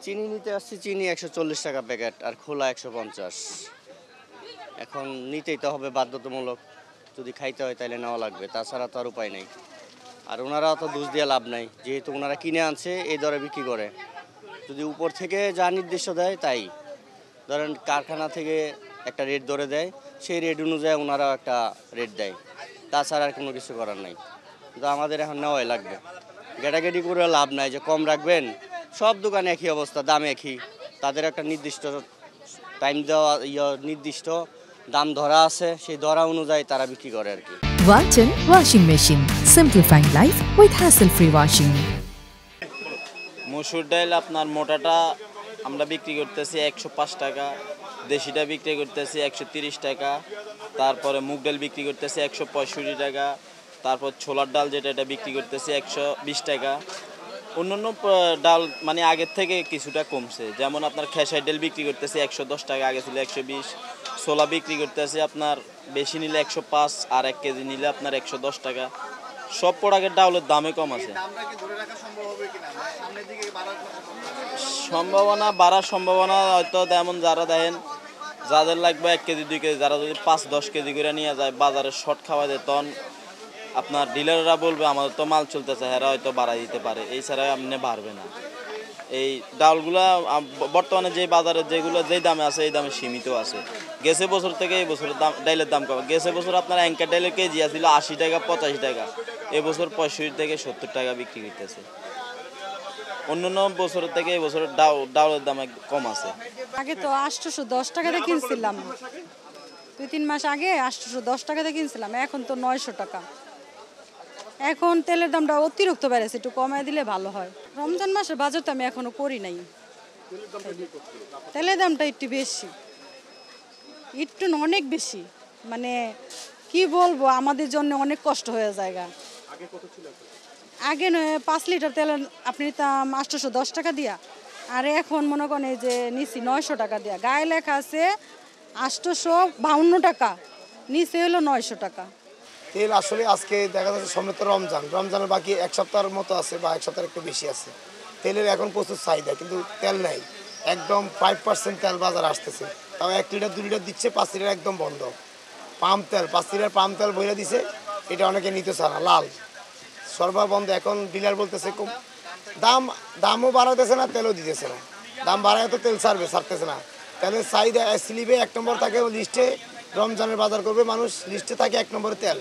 চিনি নিতে আসছি, চিনি 140 টাকা প্যাকেট আর খোলা 150। এখন নিতেই তো হবে বাধ্যতামূলক, যদি খাইতে হয় তাহলে নেওয়া লাগবে, তাছাড়া তো আর উপায় নেই। আর ওনারা তো দোষ দিয়ে লাভ নাই, যেহেতু ওনারা কিনে আনছে এই দরে বিক্রি করে। যদি উপর থেকে যা নির্দিষ্ট দেয় তাই, ধরেন কারখানা থেকে একটা রেট ধরে দেয়, সেই রেট অনুযায়ী ওনারা একটা রেট দেয়, তাছাড়া আর কোনো কিছু করার নাই। কিন্তু আমাদের এখন নেওয়াই লাগবে, ঘেটাঘেটি করে লাভ নাই যে কম রাখবেন। সব দোকানে একই অবস্থা, দাম একই, তাদের একটা নির্দিষ্ট টাইম দেওয়া, নির্দিষ্ট দাম ধরা আছে, সেই ধরা অনুযায়ী তারা বিক্রি করে আর কি। Walton Washing Machine. Simplifying life with hassle-free washing. মসুর ডাল আপনার মোটাটা আমরা বিক্রি করতেছি 105 টাকা, দেশিটা বিক্রি করতেছি 130 টাকা, তারপরে মুগ ডাল বিক্রি করতেছি 165 টাকা, তারপর ছোলার ডাল যেটা এটা বিক্রি করতেছি 120 টাকা। অন্যান্য ডাল মানে আগের থেকে কিছুটা কমছে, যেমন আপনার খেসারি ডাল বিক্রি করতেছি 110 টাকা, আগে ছিল 120। ছোলা বিক্রি করতেছি আপনার বেশি নিলে 105 আর 1 কেজি নিলে আপনার 110 টাকা। সব প্রোডাক্টের ডাউলের দামে কম আছে। সম্ভাবনা বাড়ার সম্ভাবনা হয়তো, যেমন যারা দেখেন যাদের লাগবে 1 কেজি 2 কেজি, যারা যদি 5-10 কেজি করে নিয়ে যায়, বাজারে শর্ট খাওয়া যায়, তখন আপনার ডিলাররা বলবে আমাদের তো মাল চলতেছে, এরা হয়তো বাড়াই দিতে পারে, এই ছাড়া আপনি বাড়বে না। এই ডালগুলা বর্তমানে যে বাজারে যেগুলো যেই দামে আছে এই দামে সীমিত আছে। গেছে বছর থেকে এই বছরের দাম ডাইলের দাম কম। গেছে বছর আপনার অ্যাঙ্কার ডাইলের কেজি আসছিল 80 টাকা 85 টাকা, এবছর 65 থেকে 70 টাকা বিক্রি করতেছে। অন্যান্য বছরের থেকে এই বছরের ডাউলের দাম কম আছে। আগে তো 810 টাকাতে কিনছিলাম, 2-3 মাস আগে 810 টাকাতে কিনছিলাম, এখন তো 900 টাকা। এখন তেলের দামটা অতিরিক্ত বেড়েছে, একটু কমায় দিলে ভালো হয়। রমজান মাসের বাজার তো আমি এখনো করি নাই, তেলের দামটা একটু বেশি, একটু অনেক বেশি, মানে কি বলবো, আমাদের জন্য অনেক কষ্ট হয়ে যায়। আগে 5 লিটার তেল আপনি নিতাম 810 টাকা দিয়া, আর এখন মনে করেন এই যে নিচি 900 টাকা দিয়া, গায়ে লেখা আছে 852 টাকা, নিচে হলো 900 টাকা। তেল আসলে আজকে দেখা যাচ্ছে সামনে তো রমজানের বাকি 1 সপ্তাহের মতো আছে, বা 1 সপ্তাহের একটু বেশি আছে। তেলের এখন প্রচুর চাহিদা, কিন্তু তেল নেই, একদম 5% তেল বাজার আসতেছে। তাও 1 লিটার 2 লিটার দিচ্ছে, 5 লিটার একদম বন্ধ। পাম তেল 5 লিটার পাম তেল বইরা দিছে, এটা অনেকে নিতে চায় না, লাল সরবরাহ বন্ধ। এখন ডিলার বলতেছে কম দামও বাড়াতেছে না, তেলও দিতেছে না। দাম বাড়ায় তো তেল ছাড়তেছে না। তেলের চাহিদা স্লিপে 1 নম্বর থাকে লিস্টে, রমজানের বাজার করবে মানুষ, লিস্টে থাকে 1 নম্বরে তেল।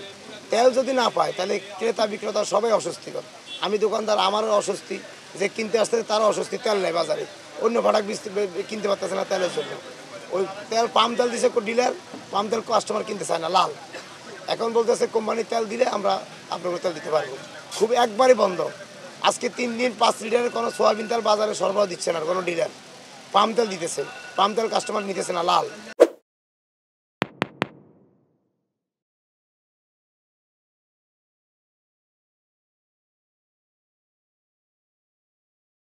তেল যদি না পায় তাহলে ক্রেতা বিক্রেতা সবাই অস্বস্তিকর। আমি দোকানদার, আমারও অস্বস্তি, যে কিনতে আসতে তারও অস্বস্তি, তেল নেই বাজারে, অন্য প্রোডাক্ট কিনতে পারতেছে না তেলের জন্য। ওই তেল পাম তেল দিছে ডিলার, পাম তেল কাস্টমার কিনতে চায় না, লাল। এখন বলতেছে কোম্পানির তেল দিলে আমরা আপনাকে তেল দিতে পারবো, খুব একবারই বন্ধ। আজকে 3 দিন 5 লিটারের কোনো সয়াবিন তেল বাজারে সরবরাহ দিচ্ছে না কোনো ডিলার, পাম তেল দিতেছে, পাম তেল কাস্টমার নিতেছে না, লাল।